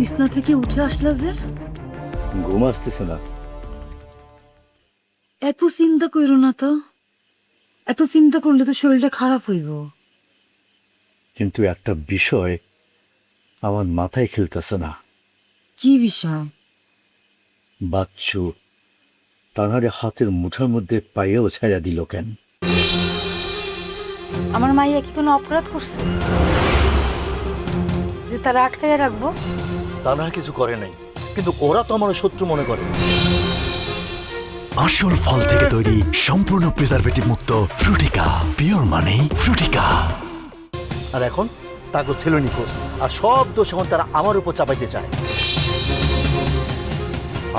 বিছনা থেকে উঠে আসলা যে? ঘুম আসতেছে না। এত চিন্তা করো না তো, এত চিন্তা করলে তো শরীরটা খারাপ হইব। কিন্তু একটা বিষয় আমার মাথায় খেলতেছে না। কি বিষয়? বাচ্চু তানারে হাতের মুঠার মধ্যে পাইয়েও ছাইড়া দিল কেন? আমার মাইয়া কি কোনো অপরাধ করছে যে তারা আটকাইয়া রাখবো? তানার কিছু করে নাই, কিন্তু ওরা তো আমার শত্রু মনে করে। আসল ফল থেকে তৈরি সম্পূর্ণ প্রিজারভেটিভ মুক্ত ফ্রুটিকা, পিওর মানেই ফ্রুটিকা। আর এখন তাকে ছিল নিখোঁজ, আর সব দোষ এখন তারা আমার উপর চাপাইতে চায়।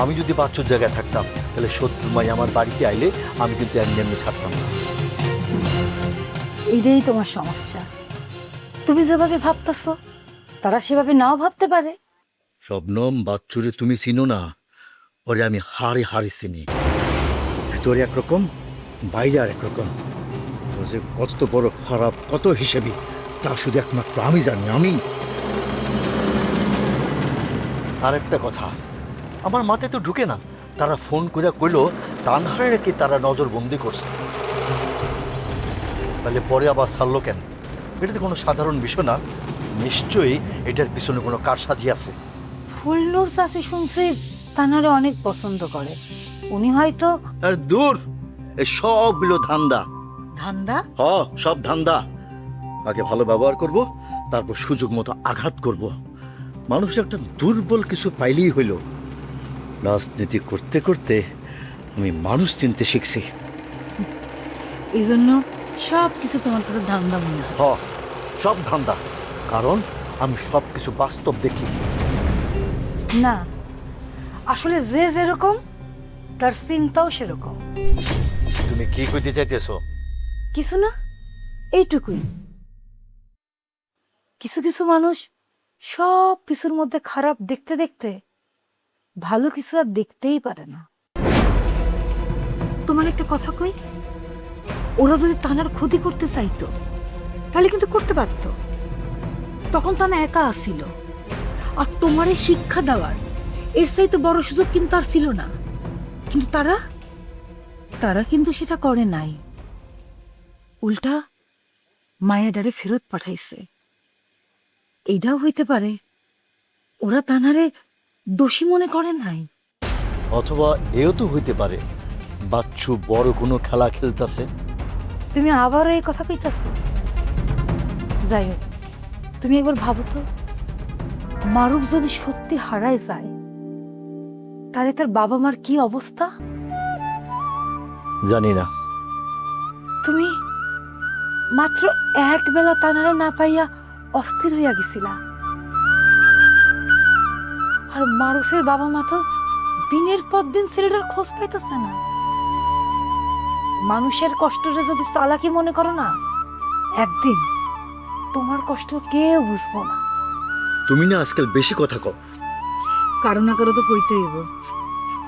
আমি যদি বাচ্চুর জায়গায় থাকতাম, তাহলে শত্রু মাই আমার বাড়িতে আইলে আমি কিন্তু এমনি এমনি ছাড়তাম না। এইটাই তোমার সমস্যা। তুমি যেভাবে ভাবতেছো তারা সেভাবে নাও ভাবতে পারে। শবনম, বাচ্চুরে তুমি চিনো না, ওরে আমি হাড়ে হাড়ে চিনি। ভিতরে একরকম, বাইরে আর একরকম। ও যে কত বড় খারাপ, কত হিসেবে, তা শুধু একমাত্র আমি জানি। আমি আর একটা কথা আমার মাথায় তো ঢুকে না, তারা ফোন করে কইলো তানহারে নাকি তারা নজরবন্দি করছে। তাহলে পরে আবার ছাড়লো কেন? এটা তো কোনো সাধারণ বিষয় না। নিশ্চয়ই এটার পিছনে কোনো কারসাজি আছে। ফুলনুর চাষি শুনছি তানারে অনেক পছন্দ করে। উনি হয়তো আর দূর, এই সবগুলো ধান্দা। ধান্দা? সব ধান্দা। আগে ভালো ব্যবহার করব, তারপর সুযোগ মতো আঘাত করব। মানুষ একটা দুর্বল কিছু পাইলেই হইল। রাজনীতি করতে করতে আমি মানুষ চিনতে শিখছি। এই জন্য সব কিছু তোমার কাছে ধান্দা মনে হয়। সব ধান্দা, কারণ আমি সব কিছু বাস্তব দেখি। না, আসলে যে যেরকম তার চিন্তাও সেরকম। তুমি কি কইতে চাইতেছো? কিছু না, এইটুকুই। কিছু কিছু মানুষ সব কিছুর মধ্যে খারাপ দেখতে দেখতে ভালো কিছু আর দেখতেই পারে না। তোমার একটা কথা কই, ওরা যদি তানার ক্ষতি করতে চাইতো তাহলে কিন্তু করতে পারত। তখন তানা একা আসিল, আর তোমারে শিক্ষা দেওয়ার এর চাইতে বড় সুযোগ কিন্তু আর ছিল না। কিন্তু তারা তারা কিন্তু সেটা করে নাই। উল্টা মায়াডারে ফেরত পাঠাইছে। এইটাও হইতে পারে ওরা তানারে দোষী মনে করে নাই। অথবা এও তো হইতে পারে বাচ্চু বড় কোনো খেলা খেলতেছে। তুমি আবারও এই কথা কইতাছ? যাই হোক, তুমি একবার ভাবো তো, মারুফ যদি সত্যি হারায় যায় তাহলে তার বাবা মার কি অবস্থা? জানি না। তুমি মাত্র এক বেলা তানারে না পাইয়া অস্থির হইয়া গেছিলা, আর মারুফের বাবা মা তো দিনের পর দিন ছেলেটার খোঁজ পাইতেছে না। মানুষের কষ্টটা যদি চালাকি মনে করো না, একদিন তোমার কষ্ট কেউ বুঝবো না। তুমি না আজকাল বেশি কথা কও। কারো না কারো তো কইতে হইব।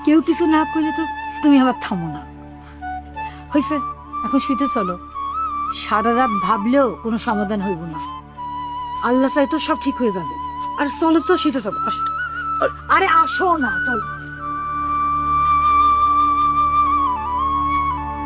কেউ কিছু না করলে তো তুমি আবার থামো না। হয়েছে, এখন শুইতে চলো। সারা রাত ভাবলেও কোনো সমাধান হইব না। আল্লাহ চাই তো সব ঠিক হয়ে যাবে। আর চলো তো, শুইতে চলো। আসো। আরে আসো না, চলো।